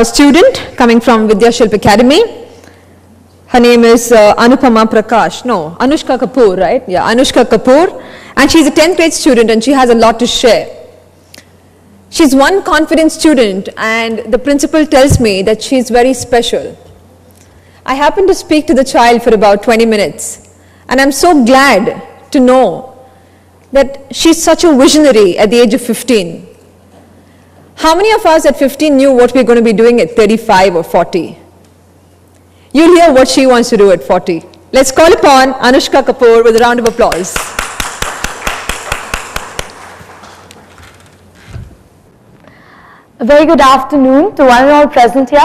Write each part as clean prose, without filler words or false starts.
A student coming from DVDClip9 Academy. Her name is Anushka Kapoor, right? Yeah, Anushka Kapoor. And she's a 10th grade student and she has a lot to share. She's one confident student and the principal tells me that she's very special. I happened to speak to the child for about 20 minutes and I'm so glad to know that she's such a visionary at the age of 15. How many of us at 15 knew what we're going to be doing at 35 or 40? You'll hear what she wants to do at 40. Let's call upon Anushka Kapoor with a round of applause. A very good afternoon to one and all present here.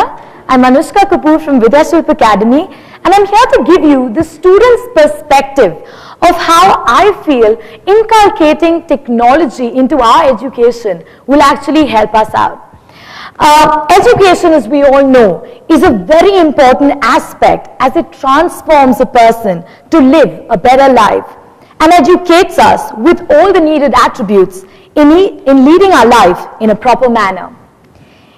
I'm Anushka Kapoor from DVDClip9 Academy, and I'm here to give you the student's perspective of how I feel inculcating technology into our education will actually help us out. Education, as we all know, is a very important aspect as it transforms a person to live a better life and educates us with all the needed attributes in leading our life in a proper manner.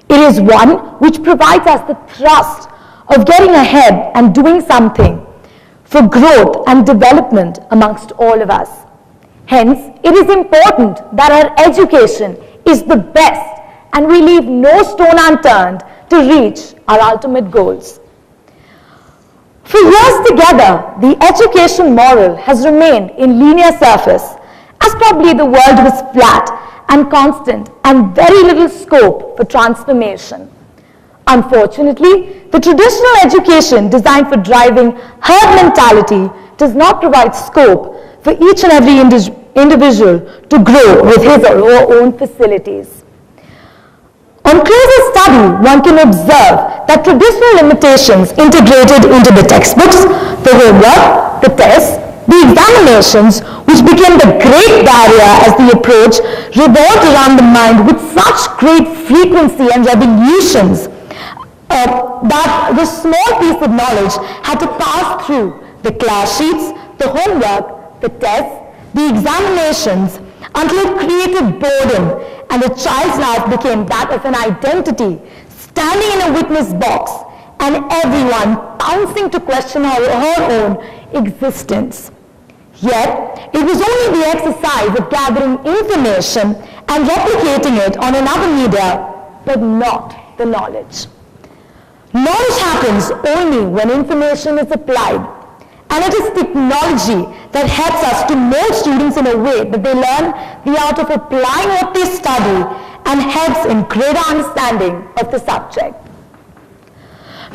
It is one which provides us the thrust of getting ahead and doing something for growth and development amongst all of us. Hence, it is important that our education is the best and we leave no stone unturned to reach our ultimate goals. For years together, the education model has remained in linear surface as probably the world was flat and constant and very little scope for transformation. Unfortunately, the traditional education designed for driving herd mentality does not provide scope for each and every individual to grow with his or her own facilities. On closer study, one can observe that traditional limitations integrated into the textbooks, the homework, the tests, the examinations, which became the great barrier as the approach revolved around the mind with such great frequency and revolutions that the small piece of knowledge had to pass through the class sheets, the homework, the tests, the examinations, until it created boredom and the child's life became that of an identity, standing in a witness box and everyone pouncing to question her own existence. Yet, it was only the exercise of gathering information and replicating it on another media, but not the knowledge. Knowledge happens only when information is applied, and it is technology that helps us to mold students in a way that they learn the art of applying what they study and helps in greater understanding of the subject.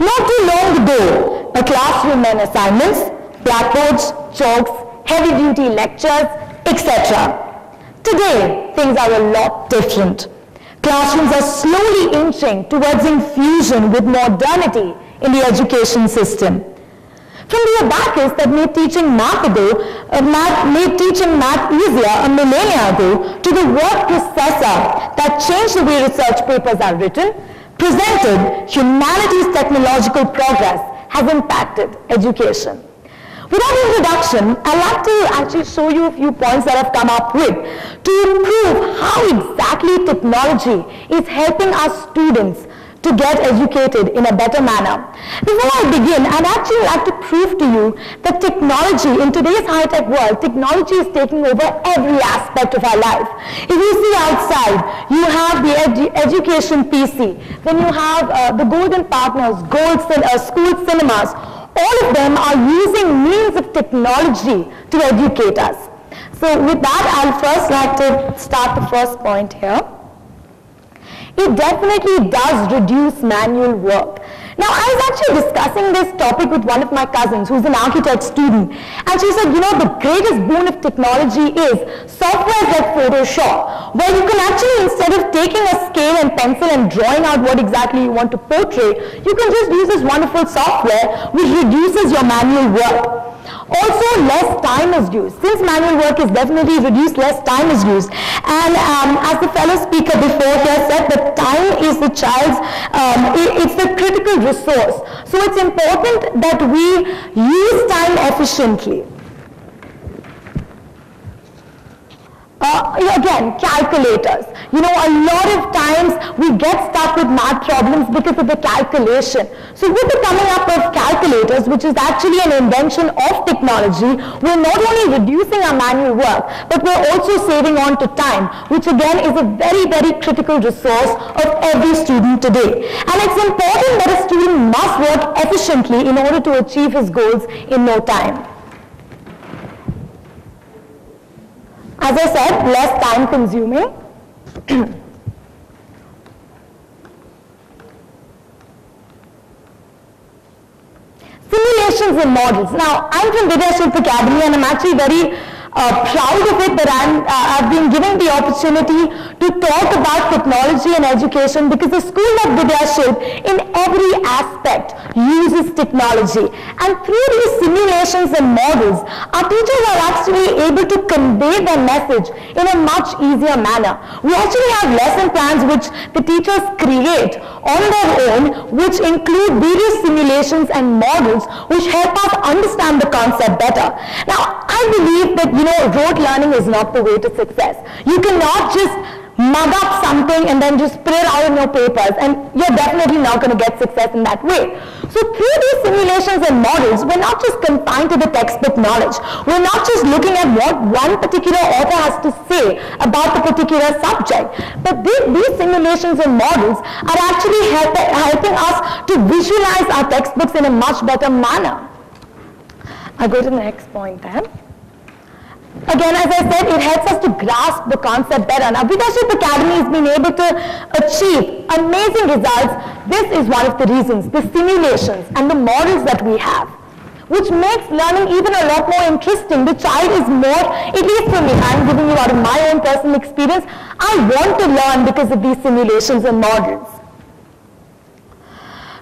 Not too long ago, a classroom meant assignments, blackboards, chalks, heavy-duty lectures, etc. Today, things are a lot different. Classrooms are slowly inching towards infusion with modernity in the education system. From the abacus that made teaching math easier a millennia ago, to the word processor that changed the way research papers are written, presented, humanity's technological progress has impacted education. Without introduction, I'd like to actually show you a few points that I've come up with to prove how exactly technology is helping our students to get educated in a better manner. Before I begin, I'd actually like to prove to you that technology, in today's high-tech world, technology is taking over every aspect of our life. If you see outside, you have the education PC, then you have the Golden Partners, school cinemas. All of them are using means of technology to educate us. So with that, I'll first like to start the first point here. It definitely does reduce manual work. Now, I was actually discussing this topic with one of my cousins who's an architect student, and she said, you know, the greatest boon of technology is software like Photoshop, where you can actually, instead of taking a scale and pencil and drawing out what exactly you want to portray, you can just use this wonderful software which reduces your manual work. Also, less time is used. Since manual work is definitely reduced, less time is used. And as the fellow speaker before here said, that time is the child's, it's the critical resource. So it's important that we use time efficiently. Again, calculators. You know, a lot of times we get stuck with math problems because of the calculation. So with the coming up of calculators, which is actually an invention of technology, we're not only reducing our manual work, but we're also saving on to time, which again is a very, very critical resource of every student today. And it's important that a student must work efficiently in order to achieve his goals in no time. As I said, less time consuming. Simulations and models. Now, I'm from DVDClip9 Academy and I'm actually very proud of it that I've been given the opportunity to talk about technology and education, because the school of DVDClip in every aspect uses technology. And through these simulations and models, our teachers are actually able to convey their message in a much easier manner. We actually have lesson plans which the teachers create on their own, which include various simulations and models which help us understand the concept better. Now, I believe that, rote learning is not the way to success. You cannot just mug up something and then just put it out in your papers, and you're definitely not going to get success in that way. So through these simulations and models, we're not just confined to the textbook knowledge. We're not just looking at what one particular author has to say about the particular subject, but these simulations and models are actually helping us to visualize our textbooks in a much better manner. I'll go to the next point then. Again, as I said, it helps us to grasp the concept better. Now, DVDClip9 Academy has been able to achieve amazing results. This is one of the reasons, the simulations and the models that we have, which makes learning even a lot more interesting. The child is more, at least for me, I'm giving you out of my own personal experience, I want to learn because of these simulations and models.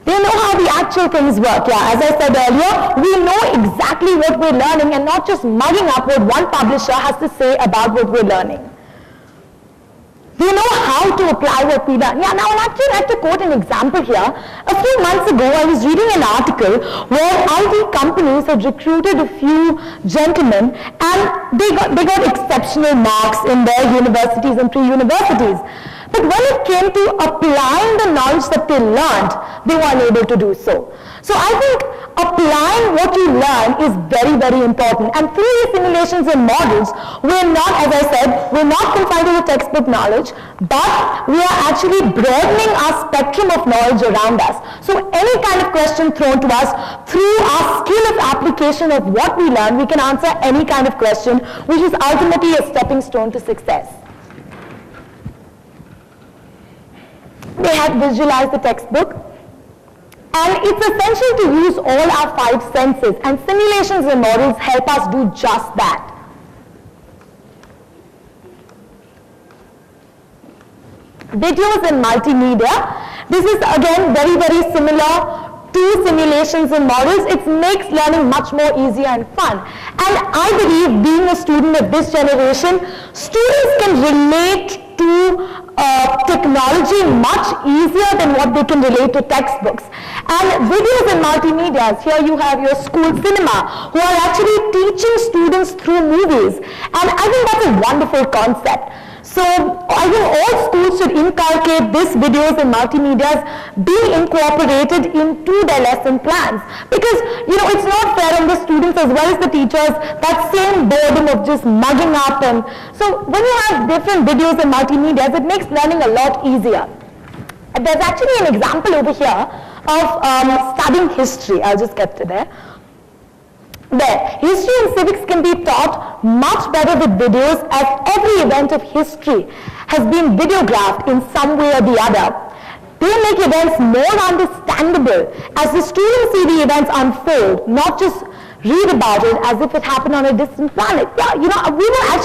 They know how the actual things work. Yeah, as I said earlier, we know exactly what we're learning and not just mugging up what one publisher has to say about what we're learning. They know how to apply what we learn. Yeah, now I'd actually like to quote an example here. A few months ago, I was reading an article where IT companies had recruited a few gentlemen and they got exceptional marks in their universities and pre-universities. But when it came to applying the knowledge that they learned, they weren't able to do so. So I think applying what you learn is very, very important. And through the simulations and models, we're not, as I said, we're not confined to the textbook knowledge, but we are actually broadening our spectrum of knowledge around us. So any kind of question thrown to us, through our skill of application of what we learn, we can answer any kind of question, which is ultimately a stepping stone to success. They have visualized the textbook, and it's essential to use all our 5 senses, and simulations and models help us do just that. Videos and multimedia. This is again very, very similar to simulations and models. It makes learning much more easier and fun. And I believe, being a student of this generation, students can relate to technology much easier than what they can relate to textbooks. And videos and multimedia, here you have your school cinema, who are actually teaching students through movies. And I think that's a wonderful concept. So I think all schools should inculcate this videos and multimedia being incorporated into their lesson plans, because it's not fair on the students as well as the teachers, that same boredom of just mugging up. And so when you have different videos and multimedia, it makes learning a lot easier. And there's actually an example over here of studying history. I'll just get to there. History and civics can be taught much better with videos, as every event of history has been videographed in some way or the other. They make events more understandable as the students see the events unfold, not just read about it as if it happened on a distant planet. Yeah,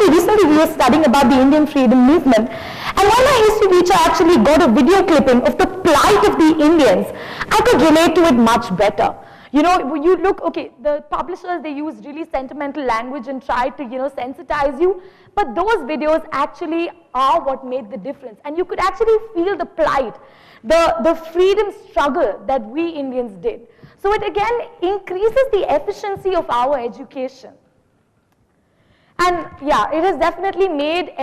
recently we were studying about the Indian freedom movement, and when my history teacher actually got a video clipping of the plight of the Indians, I could relate to it much better. You look, okay, the publishers, they use really sentimental language and try to, sensitize you, but those videos actually are what made the difference. And you could actually feel the plight, the freedom struggle that we Indians did. So it again increases the efficiency of our education. And yeah, it has definitely made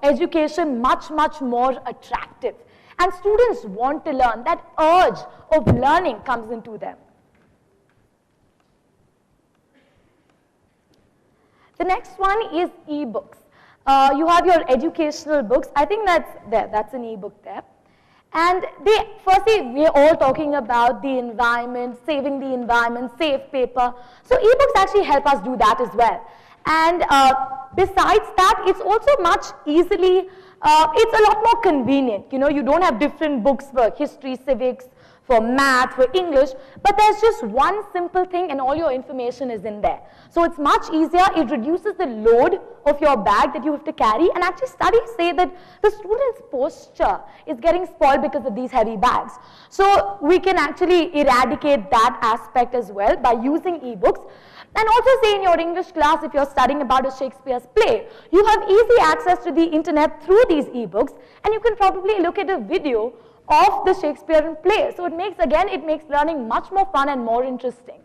education much, much more attractive. And students want to learn. That urge of learning comes into them. The next one is e-books. You have your educational books. I think that's an e-book there. And firstly, we're all talking about the environment, saving the environment, save paper. So e-books actually help us do that as well. And besides that, it's also much easily, it's a lot more convenient. You know, you don't have different books for history, civics, for math, for English, but there's just one simple thing and all your information is in there. So it's much easier, it reduces the load of your bag that you have to carry, and actually studies say that the student's posture is getting spoiled because of these heavy bags. So we can actually eradicate that aspect as well by using e-books. And also say in your English class, if you're studying about a Shakespeare's play, you have easy access to the internet through these e-books, and you can probably look at a video of the Shakespearean play. So it makes learning much more fun and more interesting.